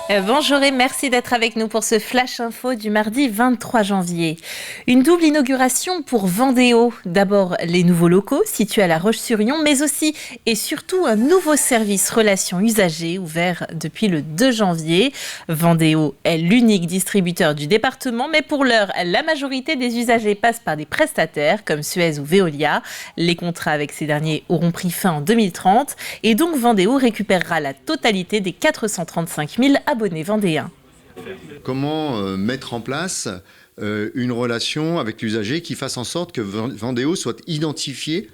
Bonjour et merci d'être avec nous pour ce Flash Info du mardi 23 janvier. Une double inauguration pour Vendéo. D'abord les nouveaux locaux situés à La Roche-sur-Yon, mais aussi et surtout un nouveau service relations usagers ouvert depuis le 2 janvier. Vendéo est l'unique distributeur du département, mais pour l'heure, la majorité des usagers passent par des prestataires comme Suez ou Veolia. Les contrats avec ces derniers auront pris fin en 2030 et donc Vendéo récupérera la totalité des 435 000 abonnés vendéens. Comment mettre en place une relation avec l'usager qui fasse en sorte que Vendéo soit identifié,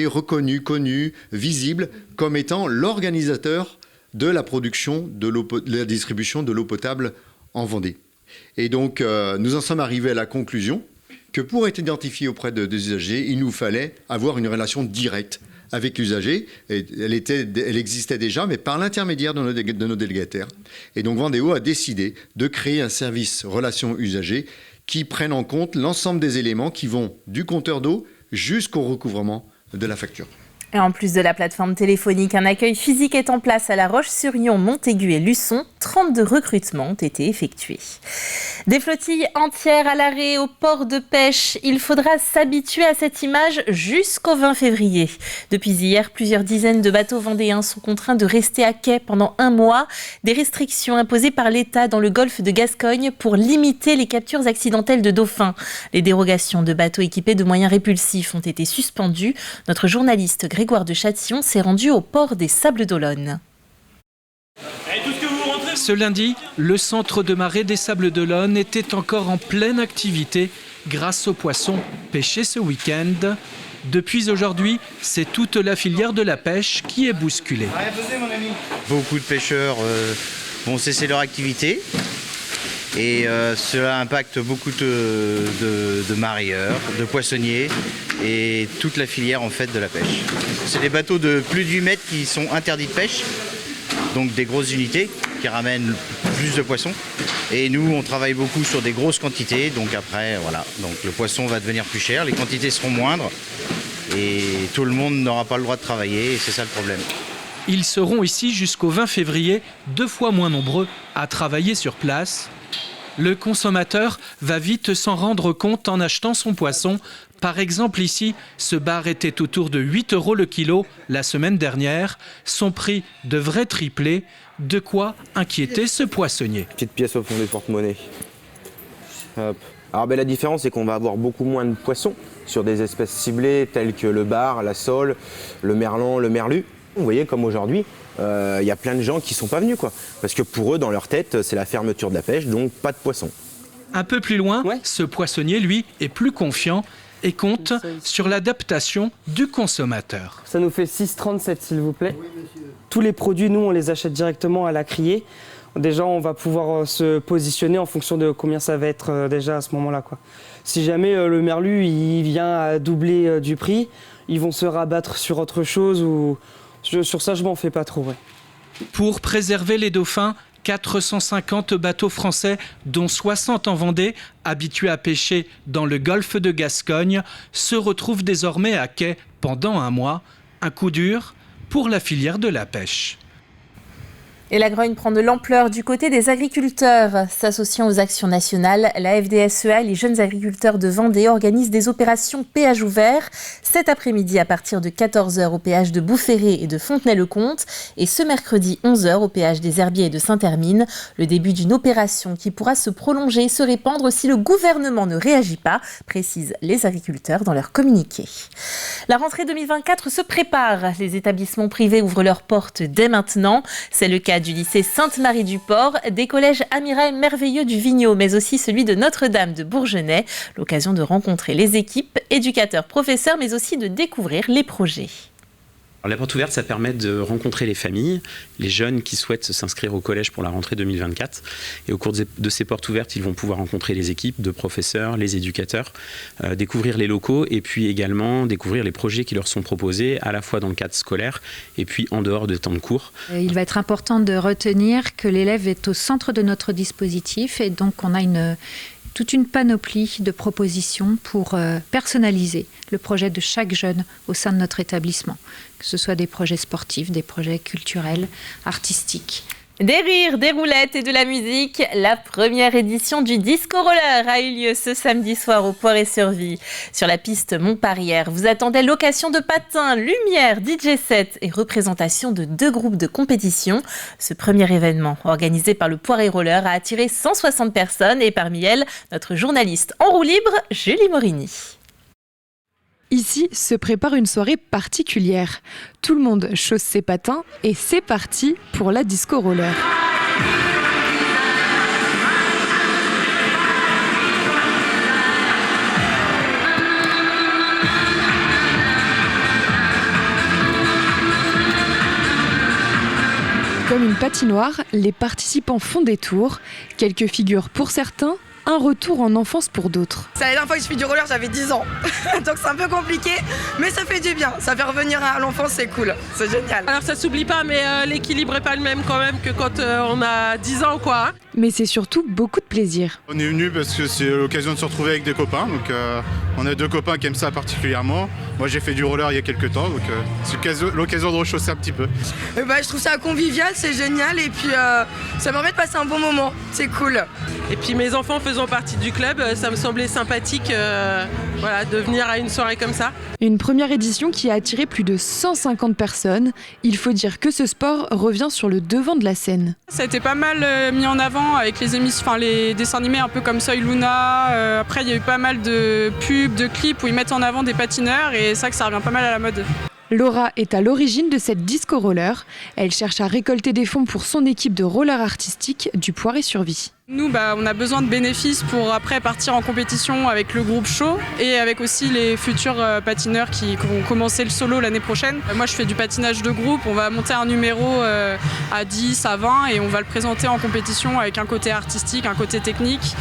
reconnu, connu, visible comme étant l'organisateur de la production, de la distribution de l'eau potable en Vendée. Et donc, nous en sommes arrivés à la conclusion que pour être identifié auprès des usagers, il nous fallait avoir une relation directe avec l'usager. Elle existait déjà, mais par l'intermédiaire de nos délégataires. Et donc Vendéo a décidé de créer un service relations usagers qui prenne en compte l'ensemble des éléments qui vont du compteur d'eau jusqu'au recouvrement de la facture. Et en plus de la plateforme téléphonique, un accueil physique est en place à La Roche-sur-Yon, Montaigu et Luçon. 32 recrutements ont été effectués. Des flottilles entières à l'arrêt au port de pêche. Il faudra s'habituer à cette image jusqu'au 20 février. Depuis hier, plusieurs dizaines de bateaux vendéens sont contraints de rester à quai pendant un mois. Des restrictions imposées par l'État dans le golfe de Gascogne pour limiter les captures accidentelles de dauphins. Les dérogations de bateaux équipés de moyens répulsifs ont été suspendues. Notre journaliste Grégoire de Châtillon s'est rendu au port des Sables d'Olonne. Ce lundi, le centre de marée des Sables d'Olonne était encore en pleine activité grâce aux poissons pêchés ce week-end. Depuis aujourd'hui, c'est toute la filière de la pêche qui est bousculée. Beaucoup de pêcheurs vont cesser leur activité et cela impacte beaucoup de mareyeurs, de poissonniers et toute la filière en fait de la pêche. C'est des bateaux de plus de 8 mètres qui sont interdits de pêche, donc des grosses unités qui ramènent plus de poissons. Et nous, on travaille beaucoup sur des grosses quantités, donc après, voilà. Donc le poisson va devenir plus cher, les quantités seront moindres et tout le monde n'aura pas le droit de travailler et c'est ça le problème. Ils seront ici jusqu'au 20 février, 2 fois moins nombreux à travailler sur place. Le consommateur va vite s'en rendre compte en achetant son poisson. Par exemple ici, ce bar était autour de 8 € le kilo la semaine dernière. Son prix devrait tripler. De quoi inquiéter ce poissonnier. Petite pièce au fond des porte-monnaies. Hop. Alors la différence c'est qu'on va avoir beaucoup moins de poissons sur des espèces ciblées telles que le bar, la sole, le merlan, le merlu. Vous voyez comme aujourd'hui, y a plein de gens qui ne sont pas venus, parce que pour eux, dans leur tête, c'est la fermeture de la pêche, donc pas de poisson. Un peu plus loin, ce poissonnier, lui, est plus confiant et compte sur l'adaptation du consommateur. Ça nous fait 6,37 s'il vous plaît. Tous les produits, nous, on les achète directement à la criée. Déjà, on va pouvoir se positionner en fonction de combien ça va être déjà à ce moment-là. Si jamais le merlu il vient à doubler du prix, ils vont se rabattre sur autre chose ou... Sur ça, je m'en fais pas trop. Pour préserver les dauphins, 450 bateaux français, dont 60 en Vendée, habitués à pêcher dans le golfe de Gascogne, se retrouvent désormais à quai pendant un mois. Un coup dur pour la filière de la pêche. Et la grogne prend de l'ampleur du côté des agriculteurs. S'associant aux actions nationales, la FDSEA et les jeunes agriculteurs de Vendée organisent des opérations péage ouvert cet après-midi à partir de 14h au péage de Boufféré et de Fontenay-le-Comte et ce mercredi 11h au péage des Herbiers et de Saint-Hermine. Le début d'une opération qui pourra se prolonger et se répandre si le gouvernement ne réagit pas, précisent les agriculteurs dans leur communiqué. La rentrée 2024 se prépare. Les établissements privés ouvrent leurs portes dès maintenant. C'est le cas du lycée Sainte-Marie-du-Port, des collèges Amiral Merveilleux du Vigneaud, mais aussi celui de Notre-Dame de Bourgenais. L'occasion de rencontrer les équipes, éducateurs, professeurs, mais aussi de découvrir les projets. Alors, la porte ouverte, ça permet de rencontrer les familles, les jeunes qui souhaitent s'inscrire au collège pour la rentrée 2024. Et au cours de ces portes ouvertes, ils vont pouvoir rencontrer les équipes de professeurs, les éducateurs, découvrir les locaux et puis également découvrir les projets qui leur sont proposés, à la fois dans le cadre scolaire et puis en dehors de temps de cours. Il va être important de retenir que l'élève est au centre de notre dispositif et donc on a toute une panoplie de propositions pour personnaliser le projet de chaque jeune au sein de notre établissement, que ce soit des projets sportifs, des projets culturels, artistiques, Des rires, des roulettes et de la musique, la première édition du Disco Roller a eu lieu ce samedi soir au Poiré-sur-Vie. Sur la piste Montparrière, vous attendez location de patins, lumière, DJ set et représentation de 2 groupes de compétition. Ce premier événement, organisé par le Poiré Roller, a attiré 160 personnes et parmi elles, notre journaliste en roue libre, Julie Morini. Ici se prépare une soirée particulière. Tout le monde chausse ses patins et c'est parti pour la disco roller. Comme une patinoire, les participants font des tours, quelques figures pour certains, un retour en enfance pour d'autres. C'est la dernière fois que je fais du roller, j'avais 10 ans. Donc c'est un peu compliqué, mais ça fait du bien. Ça fait revenir à l'enfance, c'est cool. C'est génial. Alors ça s'oublie pas, mais l'équilibre est pas le même quand même que quand on a 10 ans, quoi. Mais c'est surtout beaucoup de plaisir. On est venu parce que c'est l'occasion de se retrouver avec des copains. Donc on a 2 copains qui aiment ça particulièrement. Moi j'ai fait du roller il y a quelques temps, donc c'est l'occasion de rechausser un petit peu. Je trouve ça convivial, c'est génial. Et puis ça permet de passer un bon moment. C'est cool. Et puis mes enfants faisant partie du club, ça me semblait sympathique de venir à une soirée comme ça. Une première édition qui a attiré plus de 150 personnes. Il faut dire que ce sport revient sur le devant de la scène. Ça a été pas mal mis en avant avec les émissions, les dessins animés un peu comme Soy Luna. Après, il y a eu pas mal de pubs, de clips où ils mettent en avant des patineurs et c'est vrai que ça revient pas mal à la mode. Laura est à l'origine de cette disco roller. Elle cherche à récolter des fonds pour son équipe de roller artistique du Poiré-sur-Vie. Nous, on a besoin de bénéfices pour après partir en compétition avec le groupe Show et avec aussi les futurs patineurs qui vont commencer le solo l'année prochaine. Moi, je fais du patinage de groupe. On va monter un numéro à 10, à 20 et on va le présenter en compétition avec un côté artistique, un côté technique,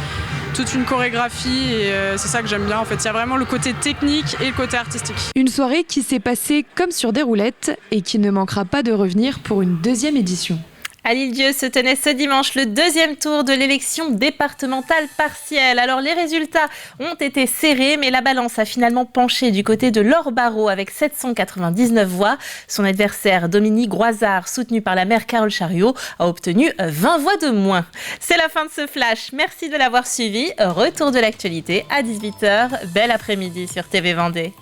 toute une chorégraphie et c'est ça que j'aime bien en fait. Il y a vraiment le côté technique et le côté artistique. Une soirée qui s'est passée comme sur des roulettes et qui ne manquera pas de revenir pour une 2e édition. À l'Île-Dieu se tenait ce dimanche le 2e tour de l'élection départementale partielle. Alors les résultats ont été serrés, mais la balance a finalement penché du côté de Laure Barraud avec 799 voix. Son adversaire Dominique Groisard, soutenu par la maire Carole Chariot, a obtenu 20 voix de moins. C'est la fin de ce flash. Merci de l'avoir suivi. Retour de l'actualité à 18h. Bel après-midi sur TV Vendée.